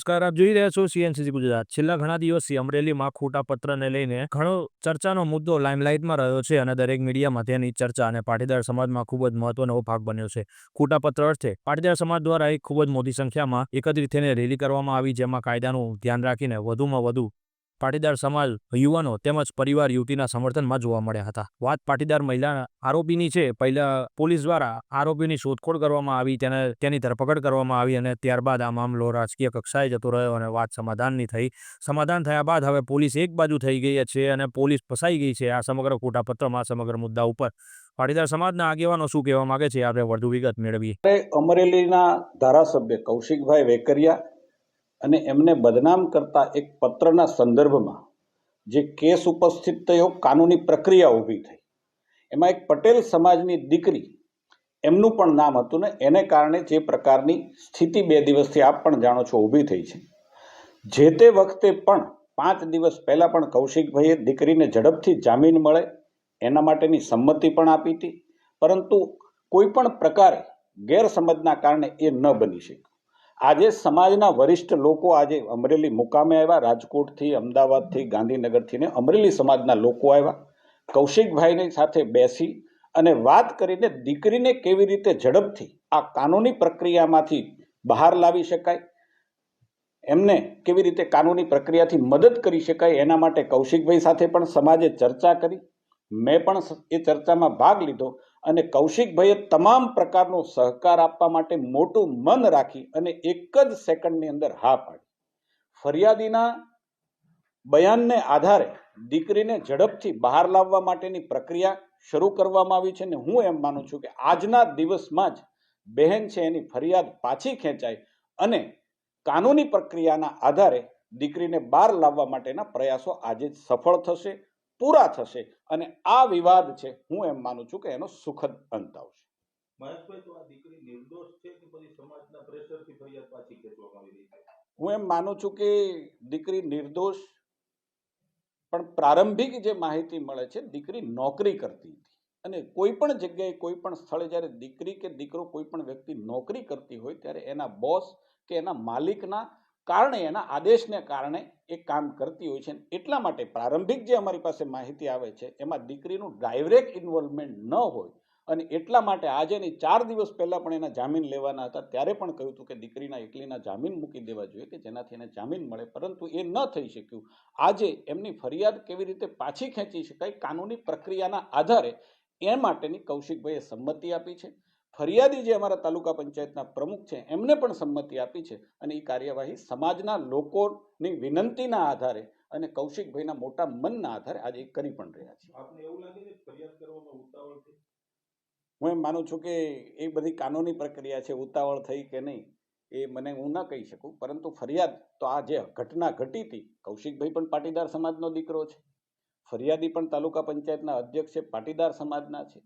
નમસ્કાર, આપ જોઈ રહ્યા છો સીએનસીસી ગુજરાત। છેલ્લા ઘણા દિવસથી અમરેલીમાં ખોટા પત્રને લઈને ઘણો ચર્ચાનો મુદ્દો લાઇમલાઇટમાં રહ્યો છે અને દરેક મીડિયામાં તેની ચર્ચા અને પાટીદાર સમાજમાં ખૂબ જ મહત્વનો ભાગ બન્યો છે। ખોટા પત્ર અર્થે પાટીદાર સમાજ દ્વારા એક ખૂબ જ મોટી સંખ્યામાં એકત્રિત થઈને રેલી કરવામાં આવી, જેમાં કાયદાનું ધ્યાન રાખીને વધુમાં વધુ પાટીદાર સમાજ યુવાનો તેમજ પરિવાર યુવતીના સમર્થનમાં જોવા મળ્યા હતા। વાત પાટીદાર મહિલા આરોપીની છે। પહેલા પોલીસ દ્વારા આરોપીની શોધખોળ કરવામાં આવી, તેની ધરપકડ કરવામાં આવી અને ત્યારબાદ આ મામલો રાજકીય કક્ષાએ જતો રહ્યો અને વાત સમાધાનની થઈ। સમાધાન થયા બાદ હવે પોલીસ એક બાજુ થઈ ગઈ છે અને પોલીસ ફસાઈ ગઈ છે આ સમગ્ર ખોટા પત્રમાં, સમગ્ર મુદ્દા ઉપર પાટીદાર સમાજના આગેવાનો શું કહેવા માંગે છે, આપણે વધુ વિગત મેળવીએ। અમરેલીના ધારાસભ્ય કૌશિકભાઈ વેકરિયા અને એમને બદનામ કરતા એક પત્રના સંદર્ભમાં જે કેસ ઉપસ્થિત થયો, કાનૂની પ્રક્રિયા ઊભી થઈ, એમાં એક પટેલ સમાજની દીકરી એમનું પણ નામ હતું ને એને કારણે જે પ્રકારની સ્થિતિ 2 દિવસથી આપ પણ જાણો છો ઊભી થઈ છે। જે તે વખતે પણ 5 દિવસ પહેલાં પણ કૌશિકભાઈએ દીકરીને ઝડપથી જામીન મળે એના માટેની સંમતિ પણ આપી હતી, પરંતુ કોઈ પણ પ્રકારે ગેરસમજના કારણે એ ન બની શક્યું। આજે સમાજના વરિષ્ઠ લોકો આજે અમરેલી મુકામે આવ્યા, રાજકોટથી, અમદાવાદથી, ગાંધીનગરથી ને અમરેલી સમાજના લોકો આવ્યા, કૌશિકભાઈની સાથે બેસી અને વાત કરીને દીકરીને કેવી રીતે ઝડપથી આ કાનૂની પ્રક્રિયામાંથી બહાર લાવી શકાય, એમને કેવી રીતે કાનૂની પ્રક્રિયાથી મદદ કરી શકાય એના માટે કૌશિકભાઈ સાથે પણ સમાજે ચર્ચા કરી। મેં પણ એ ચર્ચામાં ભાગ લીધો અને કૌશિકભાઈએ તમામ પ્રકારનો સહકાર આપવા માટે મોટું મન રાખી અને એક જ સેકન્ડની અંદર હા પાડી। ફરિયાદીના બયાનને આધારે દીકરીને ઝડપથી બહાર લાવવા માટેની પ્રક્રિયા શરૂ કરવામાં આવી છે ને હું એમ માનું છું કે આજના દિવસમાં જ બહેન છે એની ફરિયાદ પાછી ખેંચાય અને કાનૂની પ્રક્રિયાના આધારે દીકરીને બહાર લાવવા માટેના પ્રયાસો આજે જ સફળ થશે, પૂરા થશે અને આ વિવાદ છે હું એમ માનું છું કે એનો સુખદ અંત આવશે। મહેશભાઈ, તો આ દીકરી નિર્દોષ છે કે પછી સમાજના પ્રેશરથી ફરિયાદ પાછી ખેંચવામાં આવી રહી છે? હું એમ માનું છું કે દીકરી નિર્દોષ, પણ પ્રારંભિક જે માહિતી મળે છે દીકરી નોકરી કરતી હતી અને કોઈ પણ જગ્યાએ કોઈ પણ સ્થળે જ્યારે દીકરી કે દીકરો કોઈ પણ વ્યક્તિ નોકરી કરતી હોય ત્યારે એના બોસ કે એના માલિકના કારણે, એના આદેશને કારણે એ કામ કરતી હોય છે। એટલા માટે પ્રારંભિક જે અમારી પાસે માહિતી આવે છે એમાં દીકરીનું ડાયરેક્ટ ઇન્વોલ્વમેન્ટ ન હોય અને એટલા માટે આજેની 4 દિવસ પહેલા પણ એના જામીન લેવાના હતા ત્યારે પણ કહ્યું હતું કે દીકરીના એકલીના જામીન મૂકી દેવા જોઈએ કે જેનાથી એને જામીન મળે, પરંતુ એ ન થઈ શક્યું। આજે એમની ફરિયાદ કેવી રીતે પાછી ખેંચી શકાય કાનૂની પ્રક્રિયાના આધારે એ માટેની કૌશિકભાઈએ સંમતિ આપી છે। ફરિયાદી જે અમારા તાલુકા પંચાયતના પ્રમુખ છે એમને પણ સંમતિ આપી છે અને એ કાર્યવાહી સમાજના લોકોની વિનંતીના આધારે અને કૌશિકભાઈના મોટા મનના આધારે આજે કરી પણ રહ્યા છે। આપને એવું લાગે છે ફરિયાદ કરવામાં ઉતાવળ થઈ? હું એમ માનું છું કે એ બધી કાનૂની પ્રક્રિયા છે, ઉતાવળ થઈ કે નહીં એ મને હું ન કહી શકું, પરંતુ ફરિયાદ તો આ જે ઘટના ઘટી હતી, કૌશિકભાઈ પણ પાટીદાર સમાજનો દીકરો છે, ફરિયાદી પણ તાલુકા પંચાયતના અધ્યક્ષ છે, પાટીદાર સમાજના છે,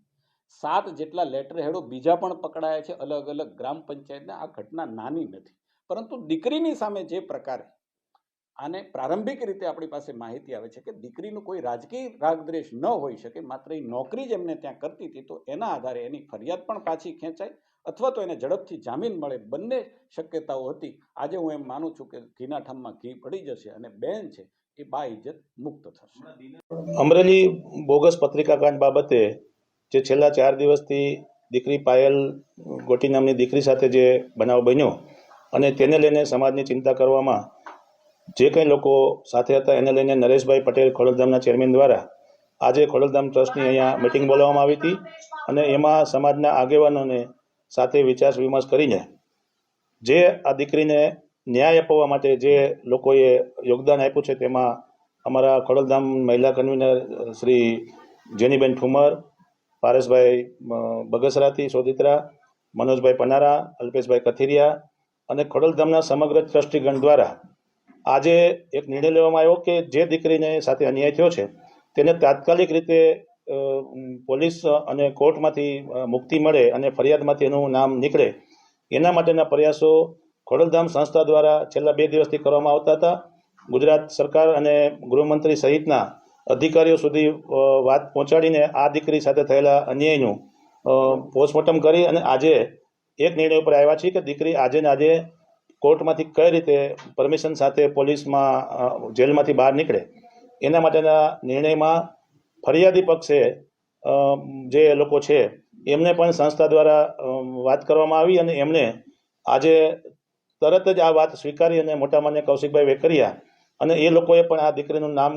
7 જેટલા લેટર હેડો બીજા પણ પકડાયા છે અલગ અલગ ગ્રામ પંચાયતના। આ ઘટના નાની નથી, પરંતુ દીકરીની સામે જે પ્રકારે આને પ્રારંભિક રીતે આપણી પાસે માહિતી આવે છે કે દીકરીનું કોઈ રાજકીય રાગદ્વેષ ન હોઈ શકે, માત્ર એ નોકરી જ એમને ત્યાં કરતી હતી, તો એના આધારે એની ફરિયાદ પણ પાછી ખેંચાય અથવા તો એને ઝડપથી જામીન મળે, બંને શક્યતાઓ હતી। આજે હું એમ માનું છું કે ઘીના ઠામમાં ઘી પડી જશે અને બેન છે એ બા ઇજ્જત મુક્ત થશે। અમરેલી બોગસ પત્રિકા કાંડ બાબતે જે છેલ્લા 4 દિવસથી દીકરી પાયલ ગોટી નામની દીકરી સાથે જે બનાવ બન્યો અને તેને લઈને સમાજની ચિંતા કરવામાં જે કંઈ લોકો સાથે હતા એને લઈને નરેશભાઈ પટેલ ખોડલધામના ચેરમેન દ્વારા આજે ખોડલધામ ટ્રસ્ટની અહીંયા મિટિંગ બોલાવવામાં આવી હતી અને એમાં સમાજના આગેવાનોને સાથે વિચાર વિમર્શ કરીને જે આ દીકરીને ન્યાય અપાવવા માટે જે લોકોએ યોગદાન આપ્યું છે તેમાં અમારા ખોડલધામ મહિલા કન્વીનર શ્રી જેનીબેન ઠુમર, પારેશભાઈ બગસરાથી સોદિત્રા, મનોજભાઈ પનારા, અલ્પેશભાઈ કથિરિયા અને ખોડલધામના સમગ્ર ટ્રસ્ટીગણ દ્વારા આજે એક નિર્ણય લેવામાં આવ્યો કે જે દીકરીને સાથે અન્યાય થયો છે તેને તાત્કાલિક રીતે પોલીસ અને કોર્ટમાંથી મુક્તિ મળે અને ફરિયાદમાંથી એનું નામ નીકળે એના માટેના પ્રયાસો ખોડલધામ સંસ્થા દ્વારા છેલ્લા 2 દિવસથી કરવામાં આવતા હતા। ગુજરાત સરકાર અને ગૃહમંત્રી સહિતના અધિકારીઓ સુધી વાત પહોંચાડીને આ દીકરી સાથે થયેલા અન્યાયનું પોસ્ટમોર્ટમ કરી અને આજે એક નિર્ણય ઉપર આવ્યા છીએ કે દીકરી આજે ને આજે કોર્ટમાંથી કઈ રીતે પરમિશન સાથે પોલીસમાં જેલમાંથી બહાર નીકળે એના માટેના નિર્ણયમાં ફરિયાદી પક્ષે જે લોકો છે એમને પણ સંસ્થા દ્વારા વાત કરવામાં આવી અને એમને આજે તરત જ આ વાત સ્વીકારી અને મોટા માન્ય કૌશિકભાઈ વેકરિયા અને એ લોકોએ પણ આ દીકરીનું નામ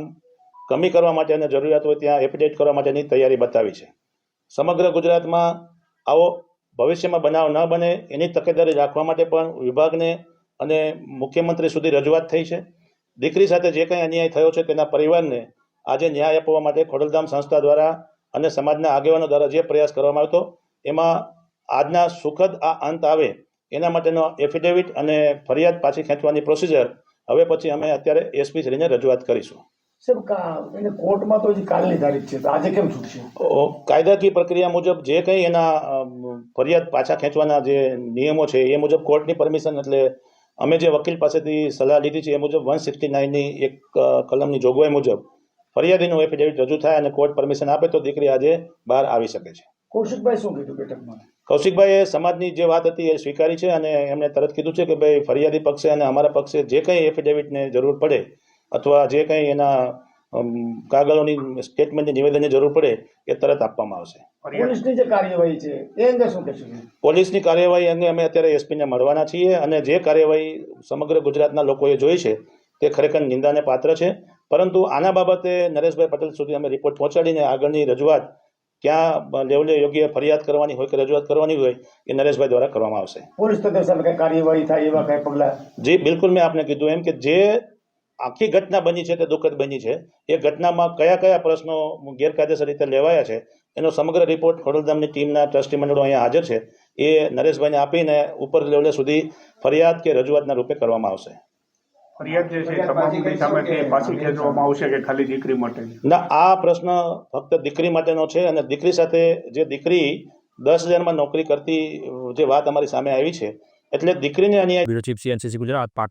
કમી કરવા માટે અને જરૂરિયાત હોય ત્યાં એફિડેવિટ કરવા માટેની તૈયારી બતાવી છે. સમગ્ર ગુજરાતમાં આવો ભવિષ્યમાં બનાવ ન બને એની તકેદારી રાખવા માટે પણ વિભાગને અને મુખ્યમંત્રી સુધી રજૂઆત થઈ છે. દીકરી સાથે જે કંઈ અન્યાય થયો છે તેના પરિવારને આજે ન્યાય આપવા માટે ખોડલધામ સંસ્થા દ્વારા અને સમાજના આગેવાનો દ્વારા જે પ્રયાસ કરવામાં આવ્યો હતો એમાં આજના સુખદ આ અંત આવે એના માટેનો એફિડેવિટ અને ફરિયાદ પાછી ખેંચવાની પ્રોસિજર હવે પછી અમે અત્યારે એસપી શ્રીને રજૂઆત કરીશું. સાહેબ એને કોર્ટમાં તો હજી કાલની તારીખ છે તો આજે કેમ છૂટશે? કાયદાકીય પ્રક્રિયા મુજબ જે કંઈ એના ફરિયાદ પાછા ખેંચવાના જે નિયમો છે એ મુજબ કોર્ટની પરમિશન એટલે અમે જે વકીલ પાસેથી સલાહ લીધી છે એ મુજબ 169ની એક કલમની જોગવાઈ મુજબ ફરિયાદીનું એફિડેવિટ રજૂ થાય અને કોર્ટ પરમિશન આપે તો દીકરી આજે બહાર આવી શકે છે. કૌશિકભાઈ શું કીધું બેઠકમાં? કૌશિકભાઈએ સમાજની જે વાત હતી એ સ્વીકારી છે અને એમણે તરત કીધું છે કે ભાઈ ફરિયાદી પક્ષે અને અમારા પક્ષે જે કંઈ એફિડેવિટને જરૂર પડે અથવા જે કંઈ એના કાગળોની સ્ટેટમેન્ટની નિવેદનની જરૂર પડે એ તરત આપવામાં આવશે. પોલીસની જે કાર્યવાહી છે એ અંગે શું કહેશો? પોલીસની કાર્યવાહી અંગે અમે અત્યારે એસપીને મળવાના છીએ અને જે કાર્યવાહી સમગ્ર ગુજરાતના લોકોએ જોઈ છે તે ખરેખર નિંદાને પાત્ર છે. પરંતુ આના બાબતે નરેશભાઈ પટેલ સુધી અમે રિપોર્ટ પહોંચાડીને આગળની રજૂઆત ક્યાં લેવલે યોગ્ય ફરિયાદ કરવાની હોય કે રજૂઆત કરવાની હોય એ નરેશભાઈ દ્વારા કરવામાં આવશે. પોલીસ તંત્ર સામે કઈ કાર્યવાહી થાય એવા કઈ પગલા? જી બિલકુલ, મેં આપને કીધું એમ કે જે આખી ઘટના બની છે તે દુઃખદ બની છે. એ ઘટનામાં કયા કયા પ્રશ્નો ગેરકાયદેસર રીતે લેવાયા છે એનો સમગ્ર રિપોર્ટ ખોડલધામની ટીમના ટ્રસ્ટી મંડળો અહીંયા હાજર છે એ નરેશભાઈને આપીને ઉપર લેવલે સુધી ફરિયાદ કે રજૂઆતના રૂપે કરવામાં આવશે. ફરિયાદ જે છે સમાજની સામે પાછી ખેંચવામાં આવશે કે ખાલી દીકરી માટે? ના, આ પ્રશ્ન ફક્ત દીકરી માટેનો છે અને દીકરી સાથે જે દીકરી 10,000માં નોકરી કરતી જે વાત અમારી સામે આવી છે એટલે દીકરીને અન્યાય. Bureau chief CNCC Gujarat, Patan.